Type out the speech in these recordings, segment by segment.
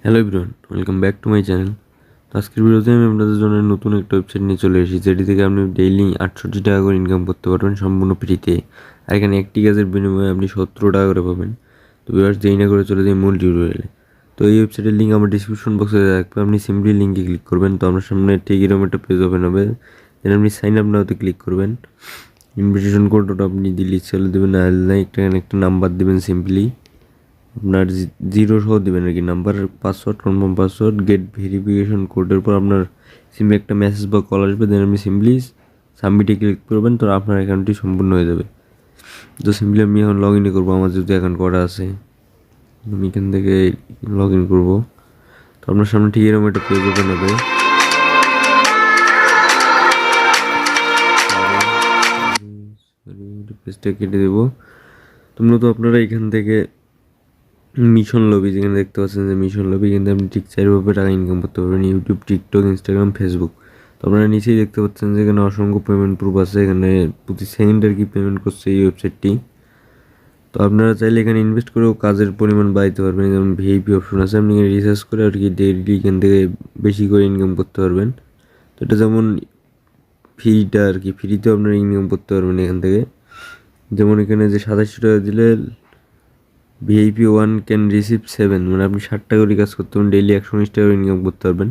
Hello everyone, welcome back to my channel. তো আজকের ভিডিওতে আমি আপনাদের জন্য নতুন একটা ওয়েবসাইট নিয়ে চলে এসেছি, যেটি থেকে আপনি ডেইলি 68 টাকা করে ইনকাম করতে পারবেন সম্পূর্ণ ফ্রিতে। আর এখানে একটি কাজের বিনিময়ে আপনি 17 টাকা করে পাবেন। তো ভিউয়ার্স, দেরি না করে চলে যাই মূল টিউটোরিয়ালে। তো এই ওয়েবসাইটের লিঙ্ক আমার ডিসক্রিপশন বক্সে রাখবে, আপনি সিম্পলি লিঙ্কে ক্লিক করবেন। তো আপনার সামনে ঠিক এরকম একটা পেজ ওপেন হবে। দেন আপনি সাইন আপ নাওতে ক্লিক করবেন। ইনভিটেশন কোডটা আপনি দিলে চলে দেবেন, আর একটা নাম্বার দেবেন সিম্পলি আপনার জিরো সহ দেবেন আর কি, number, password, confirm password, gate verification কোডের পর আপনার সিম্পলি একটা মেসেজ বা কল আসবে। দেন আপনি সিম্পলি সাবমিটে ক্লিক করবেন, তো আপনার অ্যাকাউন্টটি সম্পূর্ণ হয়ে যাবে। তো সিম্পলি আমি এখন লগ ইন করবো, আমার যেহেতু অ্যাকাউন্ট করা আছে আমি এখান থেকে লগ ইন করবো। তো আপনার সামনে ঠিক এরকম একটা পেজ ওপেন হবে। পেজটা কেটে দেবো। তো মূলত আপনারা এখান থেকে মিশন লবি, যেখানে দেখতে পাচ্ছেন যে মিশন লবি, কিন্তু আপনি ঠিক 4ভাবে টাকা ইনকাম করতে পারবেন: ইউটিউব, টিকটক, ইনস্টাগ্রাম, ফেসবুক। তো আপনারা নিচেই দেখতে পাচ্ছেন যে এখানে অসংখ্য পেমেন্ট প্রুফ আছে, এখানে প্রতি সেকেন্ডে আর কি পেমেন্ট করছে এই ওয়েবসাইটটি। তো আপনারা চাইলে এখানে ইনভেস্ট করেও কাজের পরিমাণ বাড়াইতে পারবেন। যেমন ভিআইপি অপশন আছে, আপনি এখানে রিসার্চ করে আর কি ডেইলি এখান থেকে বেশি করে ইনকাম করতে পারবেন। তো এটা যেমন ফ্রিটা আর কি, ফ্রিতেও আপনারা ইনকাম করতে পারবেন এখান থেকে। যেমন এখানে যে 2700 টাকা দিলে ভিআইপি 1 ক্যান রিসিভ 7, মানে আপনি 60 টাকা করে কাজ করতে পারেন, ডেইলি 119 টাকা ইনকাম করতে পারবেন।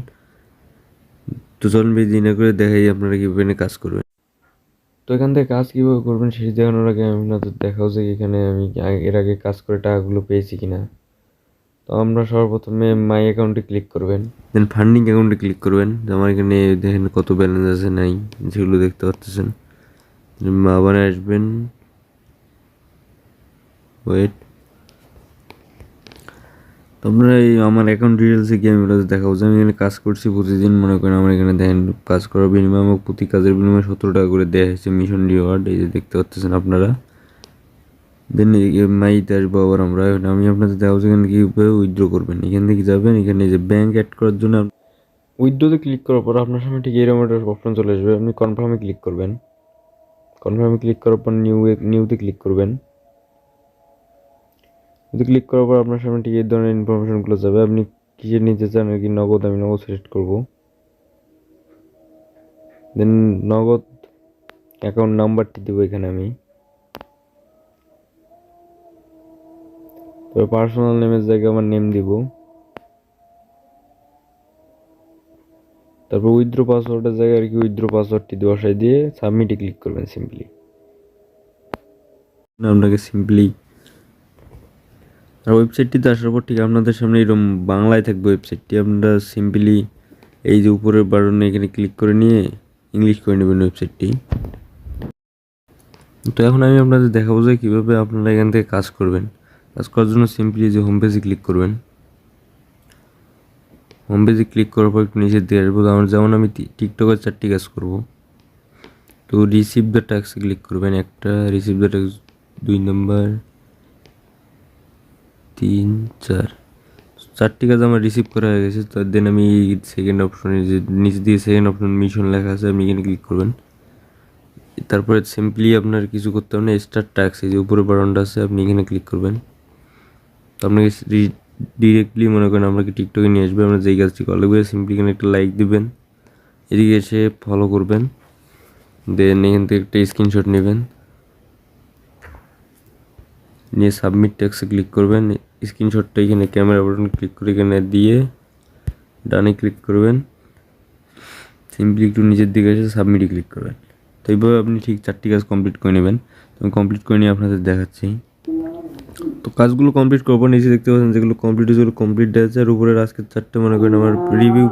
তো চলুন বেশি না করে দেখাই আপনারা কীভাবে কাজ করবেন। তো এখান থেকে কাজ কীভাবে করবেন সেটি দেখানোর আগে আমি আপনাদের দেখাও যে এখানে আমি এর আগে কাজ করে টাকাগুলো পেয়েছি কিনা। তো আমরা সর্বপ্রথমে মাই অ্যাকাউন্টে ক্লিক করবেন, দেন ফান্ডিং অ্যাকাউন্টে ক্লিক করবেন। আমার এখানে দেখেন কত ব্যালেন্স আছে নাই, যেগুলো দেখতে পাচ্ছেন। আবার আসবেন, ওয়েট। তো আপনারা এই আমার অ্যাকাউন্ট ডিটেলসে গিয়ে আমি দেখাবো যে আমি এখানে কাজ করছি প্রতিদিন। মনে করেন আমার এখানে দেখেন কাজ করার বিনিময়ে আমাকে প্রতি কাজের বিনিময়ে 17 টাকা করে দেওয়া হয়েছে মিশন রিওয়ার্ড, এই যে দেখতে পাচ্ছেন আপনারা। দেন মাইতে আসবো আবার আমরা, আমি আপনাদের দেখাবো যে এখানে কীভাবে উইথড্র করবেন। এখান থেকে যাবেন, এখানে যে ব্যাঙ্ক অ্যাড করার জন্য উইথড্রোতে ক্লিক করার পর আপনার সামনে ঠিক এরকম একটা অপশন চলে আসবে। আপনি কনফার্মে ক্লিক করবেন। কনফার্মে ক্লিক করার পর নিউতে ক্লিক করবেন। যদি ক্লিক করার পর আপনার সামনে ঠিক এই ধরনের ইনফরমেশনগুলো যাবে। আপনি কিসের নিতে চান আর কি, নগদ, আমি নগদ সিলেক্ট করব। দেন নগদ অ্যাকাউন্ট নাম্বারটি দেবো এখানে আমি। তারপর পার্সোনাল নেমের জায়গায় আমার নেম দিব। তারপর উইথড্র পাসওয়ার্ডের জায়গায় আর কি উইথড্র পাসওয়ার্ডটি বসাই দিয়ে সাবমিটে ক্লিক করবেন সিম্পলি। আপনাকে সিম্পলি আর ওয়েবসাইটটিতে আসার পর ঠিক আপনাদের সামনে এরকম বাংলায় থাকবে ওয়েবসাইটটি। আপনারা সিম্পলি এই যে উপরের বাটনে এখানে ক্লিক করে নিয়ে ইংলিশ করে নেবেন ওয়েবসাইটটি। তো এখন আমি আপনাদের দেখাবো যে কীভাবে আপনারা এখান থেকে কাজ করবেন। কাজ করার জন্য সিম্পলি যে হোম পেজে ক্লিক করবেন। হোম পেজে ক্লিক করার পর একটু নিচের দিকে আসবো। যেমন আমি টিকটকের 4টি কাজ করব। তো রিসিভ দ্য ট্যাক্সে ক্লিক করবেন, একটা, রিসিভ দ্য ট্যাক্স 2 নম্বর, 3, 4, 4টি কাজ আমার রিসিভ করা হয়ে গেছে। তো দেন আমি সেকেন্ড অপশনে, যে নিচে দিয়ে সেকেন্ড অপশন মিশন লেখা আছে, আপনি এখানে ক্লিক করবেন। তারপরে সিম্পলি আপনার কিছু করতে হবে না, স্টার্ট ট্যাক্স, এই যে উপরে বাটনটা আছে, আপনি এখানে ক্লিক করবেন। তো আপনাকে ডিরেক্টলি মনে করেন আপনাকে টিকটকে নিয়ে আসবে। আপনার যেই কাজটি করা লাগবে সিম্পলি এখানে একটা লাইক দিবেন, এদিকে এসে ফলো করবেন। দেন এখান থেকে একটা স্ক্রিনশট নেবেন, নিয়ে সাবমিট ট্যাক্সে ক্লিক করবেন। স্ক্রিনশটটা এখানে ক্যামেরা বাটন ক্লিক করে এখানে দিয়ে ডানে ক্লিক করবেন। সিম্পলি একটু নিচের দিকে এসে সাবমিটে ক্লিক করবেন। তো এইভাবে আপনি ঠিক 4টি কাজ কমপ্লিট করে নেবেন। আমি কমপ্লিট করে নিয়ে আপনাদের দেখাচ্ছি। তো কাজগুলো কমপ্লিট করবো, নিচে দেখতে পাচ্ছেন যেগুলো কমপ্লিট হয়েছে কমপ্লিট আছে। আর উপরের আজকের 4টে মনে করেন আমার রিভিউ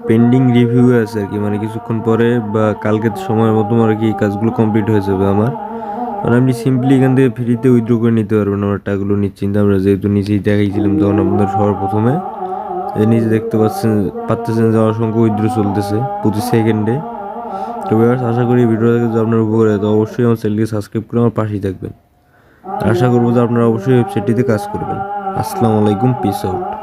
পেন্ডিং রিভিউ আছে আর কি, মানে কিছুক্ষণ পরে বা কালকের সময়ের মতো আর কি কাজগুলো কমপ্লিট হয়ে যাবে আমার। কারণ আপনি সিম্পলি এখান থেকে ফ্রিতে উইথড্র করে নিতে পারবেন আমার টাকাগুলো নিশ্চিন্ত। আমরা যেহেতু নিচেই দেখাইছিলাম তখন আপনাদের সবার প্রথমে, এই নিচে দেখতে পাচ্ছেন যে অসংখ্য উইথড্র চলতেছে প্রতি সেকেন্ডে। তো আশা করি ভিডিও দেখে যদি আপনার উপকার হয় তো অবশ্যই আমার চ্যানেলকে সাবস্ক্রাইব করে আমার পাশেই থাকবেন। আশা করবো যে আপনারা অবশ্যই ওয়েবসাইটটিতে কাজ করবেন। আসসালামু আলাইকুম, পিস আউট।